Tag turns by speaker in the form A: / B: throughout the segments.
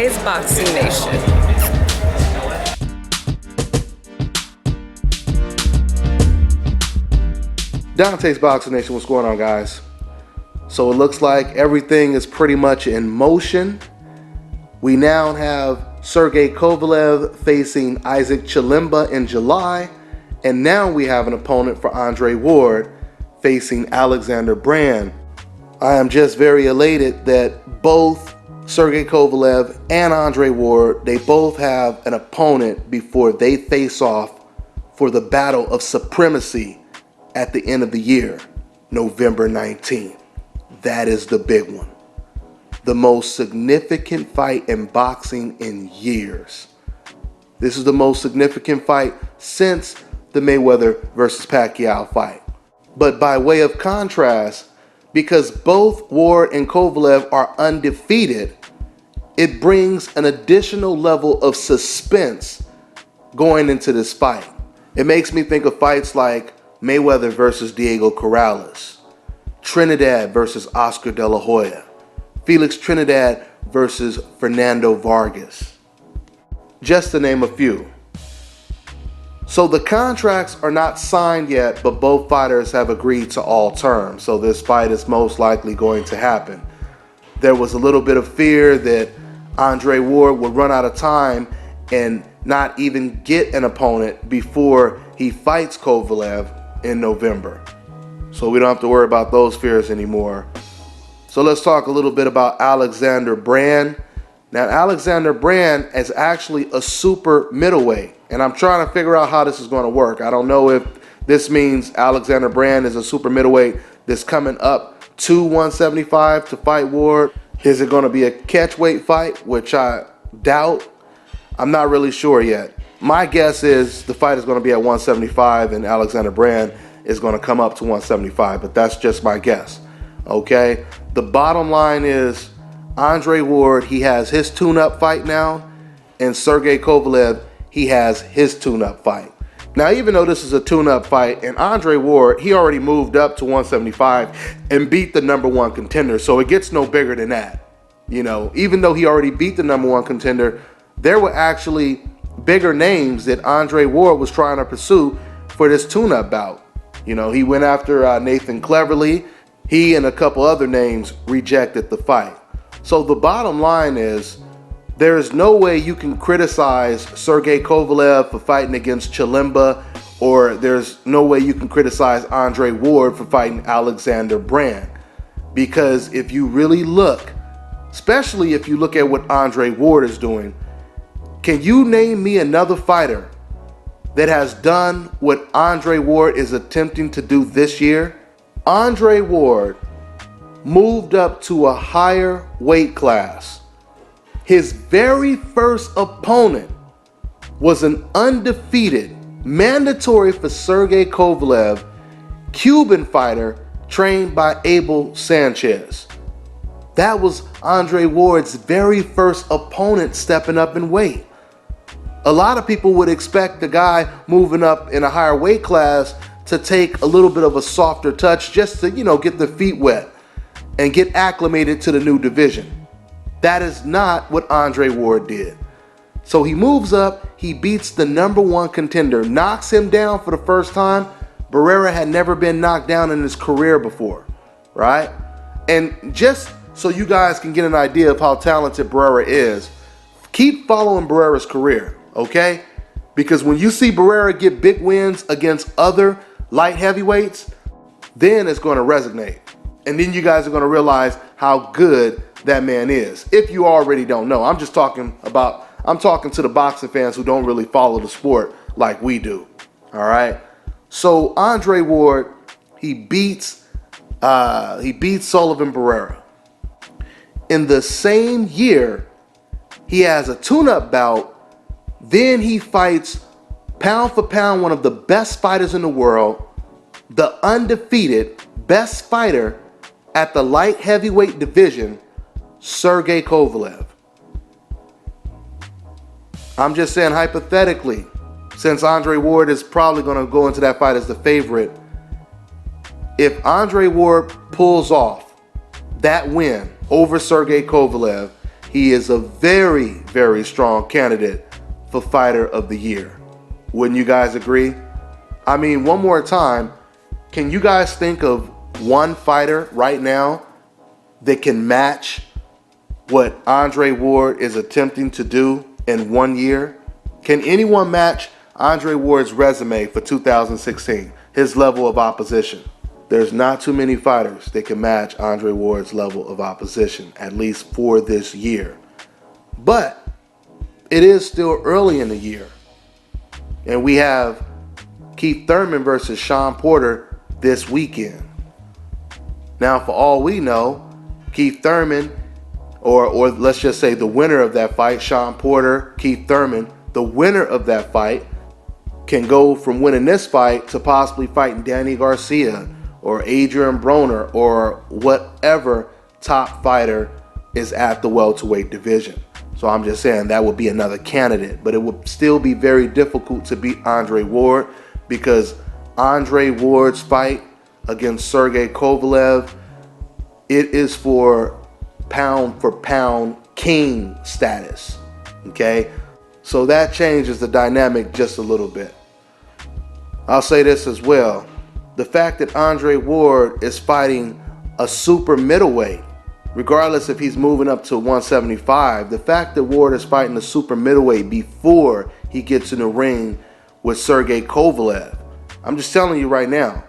A: Dante's Boxing Nation.
B: Dante's Boxing Nation, what's going on, guys? So it looks like everything is pretty much in motion. We now have Sergey Kovalev facing Isaac Chilemba in July, and now we have an opponent for Andre Ward facing Alexander Brand. I am just very elated that both Sergey Kovalev and Andre Ward, they both have an opponent before they face off for the battle of supremacy at the end of the year, November 19th. That is the big one. The most significant fight in boxing in years. This is the most significant fight since the Mayweather versus Pacquiao fight. But by way of contrast, because both Ward and Kovalev are undefeated, it brings an additional level of suspense going into this fight. It makes me think of fights like Mayweather versus Diego Corrales, Trinidad versus Oscar De La Hoya, Felix Trinidad versus Fernando Vargas, just to name a few. So the contracts are not signed yet, but both fighters have agreed to all terms, so this fight is most likely going to happen. There was a little bit of fear that Andre Ward would run out of time and not even get an opponent before he fights Kovalev in November. So we don't have to worry about those fears anymore. So let's talk a little bit about Alexander Brand. Now, Alexander Brand is actually a super middleweight, and I'm trying to figure out how this is going to work. I don't know if this means Alexander Brand is a super middleweight that's coming up to 175 to fight Ward. Is it going to be a catchweight fight, which I doubt? I'm not really sure yet. My guess is the fight is going to be at 175 and Alexander Brand is going to come up to 175, but that's just my guess. Okay? The bottom line is Andre Ward, he has his tune-up fight now, and Sergey Kovalev, he has his tune-up fight. Now, even though this is a tune-up fight, and Andre Ward, he already moved up to 175 and beat the number one contender, so it gets no bigger than that. You know, even though he already beat the number one contender, there were actually bigger names that Andre Ward was trying to pursue for this tune-up bout. You know, he went after Nathan Cleverly. He and a couple other names rejected the fight. So the bottom line is, there is no way you can criticize Sergey Kovalev for fighting against Chilemba, or there's no way you can criticize Andre Ward for fighting Alexander Brand. Because if you really look, especially if you look at what Andre Ward is doing, can you name me another fighter that has done what Andre Ward is attempting to do this year? Andre Ward moved up to a higher weight class. His very first opponent was an undefeated, mandatory for Sergey Kovalev, Cuban fighter trained by Abel Sanchez. That was Andre Ward's very first opponent stepping up in weight. A lot of people would expect the guy moving up in a higher weight class to take a little bit of a softer touch just to, get the feet wet and get acclimated to the new division. That is not what Andre Ward did. So he moves up, he beats the number one contender, knocks him down for the first time. Barrera had never been knocked down in his career before, right? And just so you guys can get an idea of how talented Barrera is, keep following Barrera's career, okay? Because when you see Barrera get big wins against other light heavyweights, then it's going to resonate. And then you guys are going to realize how good that man is, if you already don't know. I'm talking to the boxing fans who don't really follow the sport like we do. All right. So Andre Ward, he beats Sullivan Barrera. In the same year, he has a tune-up bout. Then he fights pound for pound one of the best fighters in the world, the undefeated best fighter at the light heavyweight division, Sergey Kovalev. I'm just saying, hypothetically, since Andre Ward is probably going to go into that fight as the favorite, if Andre Ward pulls off that win over Sergey Kovalev, he is a very, very strong candidate for Fighter of the Year. Wouldn't you guys agree? I mean, one more time, can you guys think of one fighter right now that can match what Andre Ward is attempting to do in 1 year? Can anyone match Andre Ward's resume for 2016, his level of opposition? There's not too many fighters that can match Andre Ward's level of opposition, at least for this year. But it is still early in the year. And we have Keith Thurman versus Shawn Porter this weekend. Now, for all we know, Keith Thurman, or let's just say the winner of that fight, Shawn Porter, Keith Thurman, the winner of that fight can go from winning this fight to possibly fighting Danny Garcia or Adrian Broner or whatever top fighter is at the welterweight division. So I'm just saying that would be another candidate, but it would still be very difficult to beat Andre Ward, because Andre Ward's fight against Sergey Kovalev, it is for pound king status, okay? So that changes the dynamic just a little bit. I'll say this as well. The fact that Andre Ward is fighting a super middleweight, regardless if he's moving up to 175, the fact that Ward is fighting a super middleweight before he gets in the ring with Sergey Kovalev, I'm just telling you right now,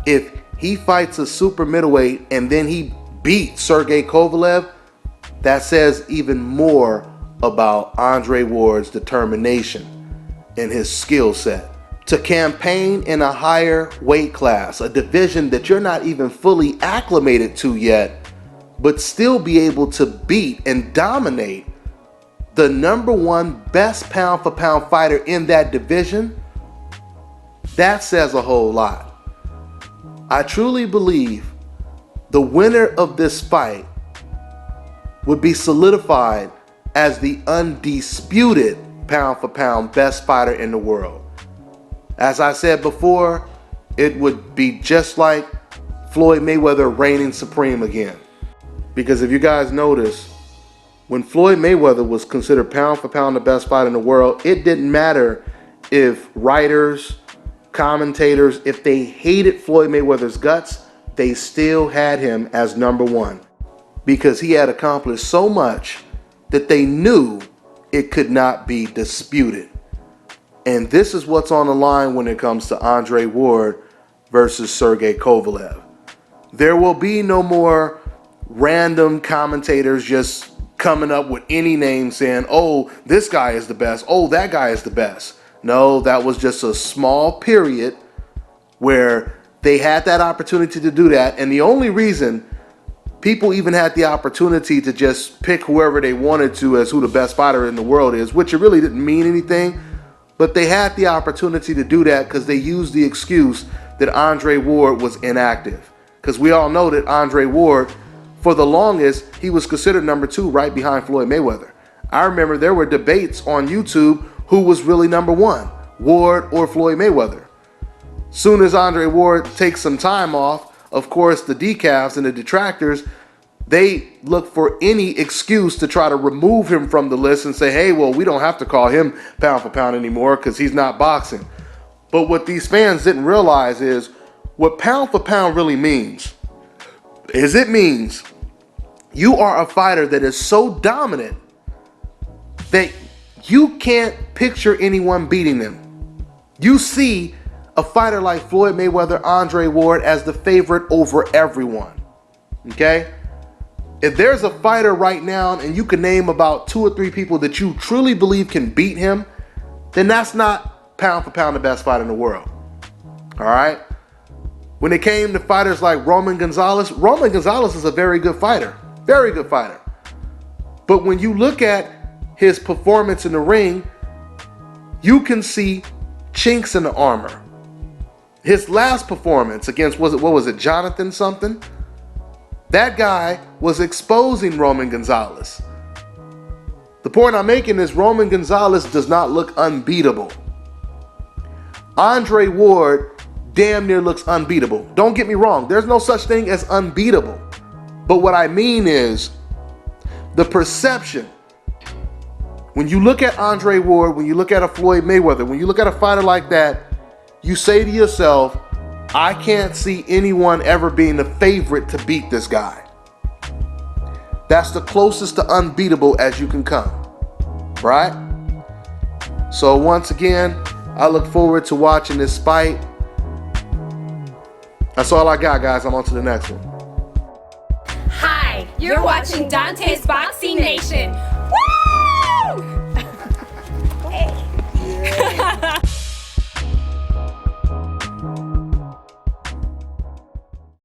B: if he fights a super middleweight and then he beats Sergey Kovalev, that says even more about Andre Ward's determination and his skill set. To campaign in a higher weight class, a division that you're not even fully acclimated to yet, but still be able to beat and dominate the number one best pound for pound fighter in that division, that says a whole lot. I truly believe the winner of this fight would be solidified as the undisputed pound for pound best fighter in the world. As I said before, it would be just like Floyd Mayweather reigning supreme again. Because if you guys notice, when Floyd Mayweather was considered pound for pound the best fighter in the world, it didn't matter if writers, commentators, if they hated Floyd Mayweather's guts, they still had him as number one. Because he had accomplished so much that they knew it could not be disputed. And this is what's on the line when it comes to Andre Ward versus Sergey Kovalev. There will be no more random commentators just coming up with any name saying, oh, this guy is the best, oh, that guy is the best. No, that was just a small period where they had that opportunity to do that. And the only reason people even had the opportunity to just pick whoever they wanted to as who the best fighter in the world is, which it really didn't mean anything, but they had the opportunity to do that because they used the excuse that Andre Ward was inactive. Because we all know that Andre Ward, for the longest, he was considered number two right behind Floyd Mayweather. I remember there were debates on YouTube who was really number one, Ward or Floyd Mayweather. Soon as Andre Ward takes some time off, of course, the decafs and the detractors, they look for any excuse to try to remove him from the list and say, hey, well, we don't have to call him pound for pound anymore because he's not boxing. But what these fans didn't realize is what pound for pound really means is it means you are a fighter that is so dominant that you can't picture anyone beating them. You see a fighter like Floyd Mayweather, Andre Ward as the favorite over everyone, okay? If there's a fighter right now and you can name about 2 or 3 people that you truly believe can beat him, then that's not pound for pound the best fighter in the world, all right? When it came to fighters like Roman Gonzalez is a very good fighter, very good fighter. But when you look at his performance in the ring, you can see chinks in the armor. His last performance against, what was it, Jonathan something? That guy was exposing Roman Gonzalez. The point I'm making is Roman Gonzalez does not look unbeatable. Andre Ward damn near looks unbeatable. Don't get me wrong, there's no such thing as unbeatable. But what I mean is, the perception, when you look at Andre Ward, when you look at a Floyd Mayweather, when you look at a fighter like that, you say to yourself, I can't see anyone ever being the favorite to beat this guy. That's the closest to unbeatable as you can come, right? So once again, I look forward to watching this fight. That's all I got, guys. I'm on to the next one.
A: Hi, you're watching Dante's Boxing Nation. Woo!